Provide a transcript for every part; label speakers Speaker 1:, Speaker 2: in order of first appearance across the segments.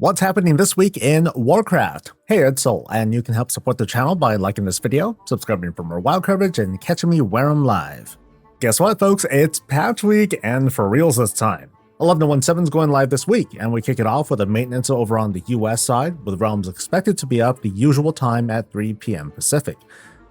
Speaker 1: What's happening this week in Warcraft? Hey, it's Soul, and you can help support the channel by liking this video, subscribing for more WoW coverage, and catching me where I'm live. Guess what, folks? It's patch week, and for reals this time. 11.17 is going live this week, and we kick it off with a maintenance over on the US side, with realms expected to be up the usual time at 3 p.m. Pacific.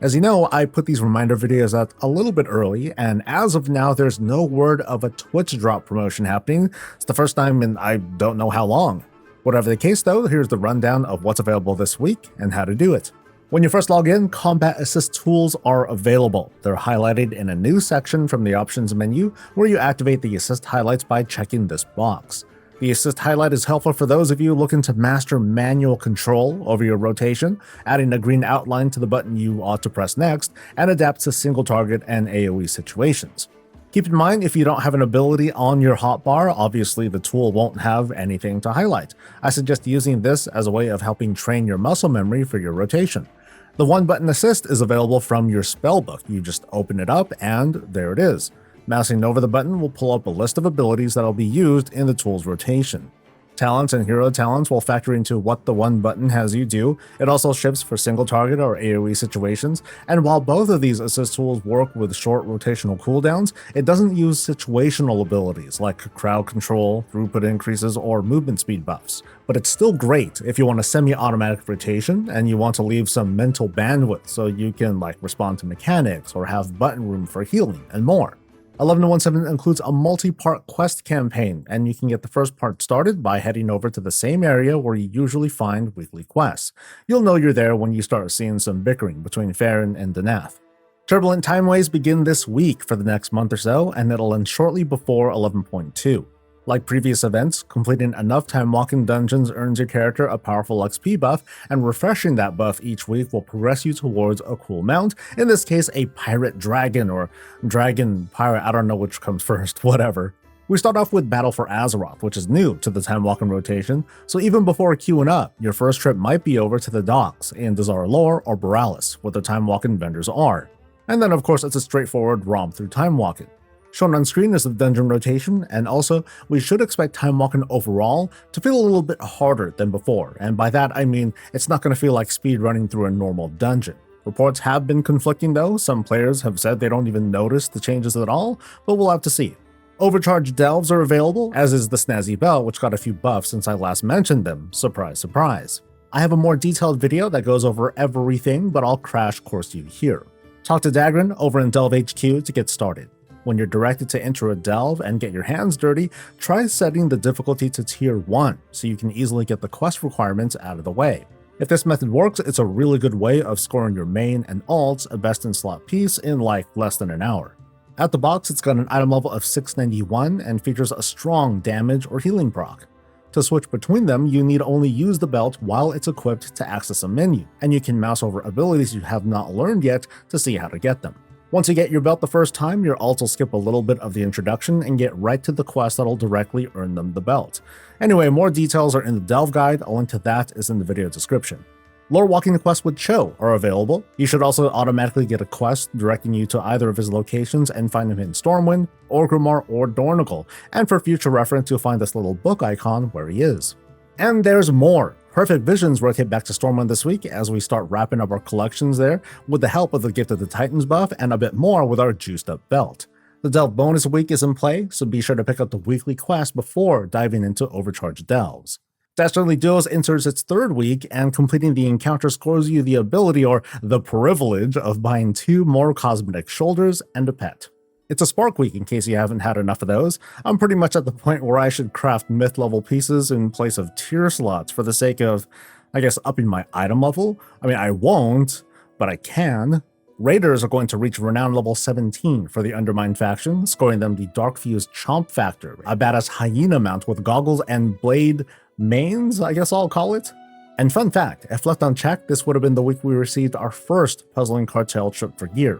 Speaker 1: As you know, I put these reminder videos out a little bit early, and as of now, there's no word of a Twitch drop promotion happening. It's the first time in I don't know how long. Whatever the case though, here's the rundown of what's available this week and how to do it. When you first log in, combat assist tools are available. They're highlighted in a new section from the options menu where you activate the assist highlights by checking this box. The assist highlight is helpful for those of you looking to master manual control over your rotation, adding a green outline to the button you ought to press next, and adapt to single target and AoE situations. Keep in mind, if you don't have an ability on your hotbar, obviously the tool won't have anything to highlight. I suggest using this as a way of helping train your muscle memory for your rotation. The one-button assist is available from your spellbook. You just open it up and there it is. Mousing over the button will pull up a list of abilities that will be used in the tool's rotation. Talents and hero talents will factor into what the one button has you do. It also shifts for single target or AoE situations, and while both of these assist tools work with short rotational cooldowns, it doesn't use situational abilities like crowd control, throughput increases, or movement speed buffs. But it's still great if you want a semi-automatic rotation and you want to leave some mental bandwidth so you can respond to mechanics or have button room for healing and more. 11.17 includes a multi-part quest campaign, and you can get the first part started by heading over to the same area where you usually find weekly quests. You'll know you're there when you start seeing some bickering between Farron and Danath. Turbulent timeways begin this week for the next month or so, and it'll end shortly before 11.2. Like previous events, completing enough time-walking dungeons earns your character a powerful XP buff, and refreshing that buff each week will progress you towards a cool mount, in this case a pirate dragon or dragon pirate, I don't know which comes first, whatever. We start off with Battle for Azeroth, which is new to the time-walking rotation, so even before queuing up, your first trip might be over to the docks in Dazar Lore or Borealis, where the time-walking vendors are. And then of course it's a straightforward romp through time-walking. Shown on screen is the dungeon rotation, and also, we should expect time walking overall to feel a little bit harder than before, and by that I mean it's not going to feel like speedrunning through a normal dungeon. Reports have been conflicting though, some players have said they don't even notice the changes at all, but we'll have to see. Overcharged delves are available, as is the Snazzy Belt, which got a few buffs since I last mentioned them, surprise surprise. I have a more detailed video that goes over everything, but I'll crash course you here. Talk to Dagran over in Delve HQ to get started. When you're directed to enter a delve and get your hands dirty, try setting the difficulty to tier 1 so you can easily get the quest requirements out of the way. If this method works, it's a really good way of scoring your main and alts a best in slot piece in less than an hour. At the box, it's got an item level of 691 and features a strong damage or healing proc. To switch between them, you need only use the belt while it's equipped to access a menu, and you can mouse over abilities you have not learned yet to see how to get them. Once you get your belt the first time, your alts will skip a little bit of the introduction and get right to the quest that'll directly earn them the belt. Anyway, more details are in the Delve guide, a link to that is in the video description. Lore walking quests with Cho are available. You should also automatically get a quest directing you to either of his locations and find him in Stormwind, Orgrimmar, or Dornogal, and for future reference you'll find this little book icon where he is. And there's more! Perfect Visions rotate back to Stormwind this week as we start wrapping up our collections there with the help of the Gift of the Titans buff and a bit more with our juiced up belt. The Delve bonus week is in play, so be sure to pick up the weekly quest before diving into overcharged delves. Dastardly Duos enters its third week, and completing the encounter scores you the ability or the privilege of buying 2 more cosmetic shoulders and a pet. It's a Spark week in case you haven't had enough of those. I'm pretty much at the point where I should craft myth level pieces in place of tier slots for the sake of, I guess, upping my item level. I mean, I won't, but I can. Raiders are going to reach Renown level 17 for the Undermine faction, scoring them the Darkfuse Chomp Factor, a badass hyena mount with goggles and blade mains, I guess I'll call it. And fun fact, if left unchecked, this would have been the week we received our first Puzzling Cartel trip for gear.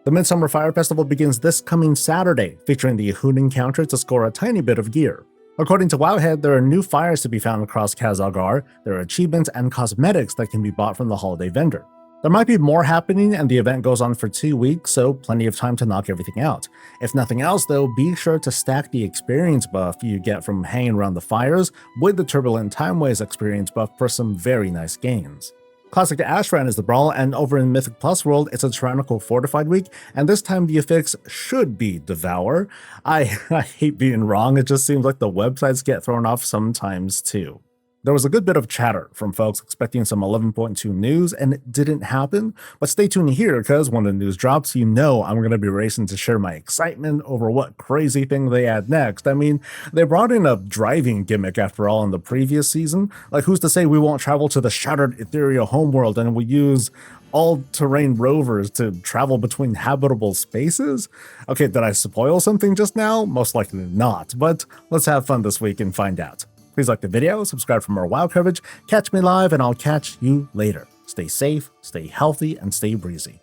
Speaker 1: The Midsummer Fire Festival begins this coming Saturday, featuring the Hoon encounter to score a tiny bit of gear. According to Wowhead, there are new fires to be found across Kazalgar, there are achievements and cosmetics that can be bought from the holiday vendor. There might be more happening, and the event goes on for 2 weeks, so plenty of time to knock everything out. If nothing else though, be sure to stack the experience buff you get from hanging around the fires with the Turbulent Timeways experience buff for some very nice gains. Classic Ashran is the brawl, and over in Mythic Plus World, it's a Tyrannical Fortified week, and this time the affix should be Devour. I hate being wrong, it just seems like the websites get thrown off sometimes too. There was a good bit of chatter from folks expecting some 11.2 news, and it didn't happen, but stay tuned here because when the news drops, you know I'm going to be racing to share my excitement over what crazy thing they add next. I mean, they brought in a driving gimmick after all in the previous season. Like, who's to say we won't travel to the shattered ethereal homeworld and we use all-terrain rovers to travel between habitable spaces? Okay, did I spoil something just now? Most likely not, but let's have fun this week and find out. Please like the video, subscribe for more WoW coverage, catch me live, and I'll catch you later. Stay safe, stay healthy, and stay breezy.